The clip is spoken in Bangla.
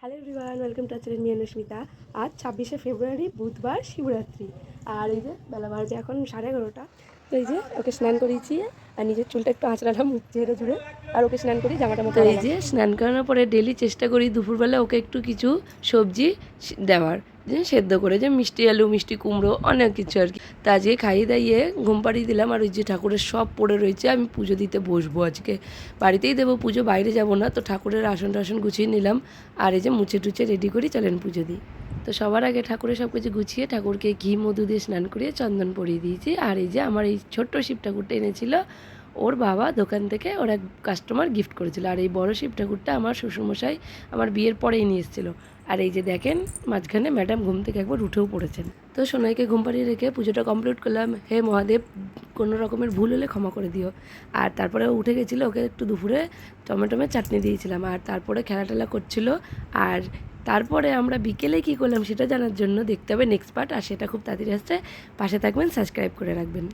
Hello everyone, welcome to channel me Anusmita. আজ 26শে ফেব্রুয়ারি বুধবার, শিবরাত্রি। আর এই যে বেলা বাজে এখন 11:30। তো এই যে ওকে স্নান করিয়েছি আর নিজের চুলটা একটু আঁচড়ালাম মুখ ঝেড়ে ঝুড়ে, আর ওকে স্নান করি, জামাটা মতো। এই যে স্নান করানোর পরে ডেলি চেষ্টা করি দুপুরবেলা ওকে একটু কিছু সবজি দেওয়ার, যে সেদ্ধ করে, যে মিষ্টি আলু, মিষ্টি কুমড়ো, অনেক কিছু আর কি। তা আজকে খাইয়ে দাইয়ে ঘুম পাড়িয়ে দিলাম। আর ওই যে ঠাকুরের সব পড়ে রয়েছে, আমি পুজো দিতে বসবো আজকে। বাড়িতেই দেবো পুজো, বাইরে যাব না। তো ঠাকুরের আসন টাসন গুছিয়ে নিলাম। আর এই যে মুছে টুছে রেডি করি, চলেন পুজো দিই। তো সবার আগে ঠাকুরের সব কিছু গুছিয়ে ঠাকুরকে ঘি মধু দিয়ে স্নান করিয়ে চন্দন পরিয়ে দিয়েছি। আর এই যে আমার এই ছোট্ট শিব ঠাকুরটা এনেছিল ওর বাবা দোকান থেকে, ওর এক কাস্টমার গিফট করেছিল। আর এই বড় শিব ঠাকুরটা আমার শ্বশুরমশাই আমার বিয়ের পরেই নিয়ে এসেছিলো। আর এই যে দেখেন মাঝখানে ম্যাডাম ঘুম থেকে একবার উঠেও পড়েছেন। তো সোনাইকে ঘুম পাড়িয়ে রেখে পুজোটা কমপ্লিট করলাম। হে মহাদেব, কোনো রকমের ভুল হলে ক্ষমা করে দিও। আর তারপরে উঠে গেছিলো, ওকে একটু দুপুরে টমেটোমের চাটনি দিয়েছিলাম। আর তারপরে খেলা টেলা করছিল। আর তারপরে আমরা বিকেলে কী করলাম সেটা জানার জন্য দেখতে হবে নেক্সট পার্ট। আর সেটা খুব তাড়াতাড়ি আসছে, পাশে থাকবেন, সাবস্ক্রাইব করে রাখবেন।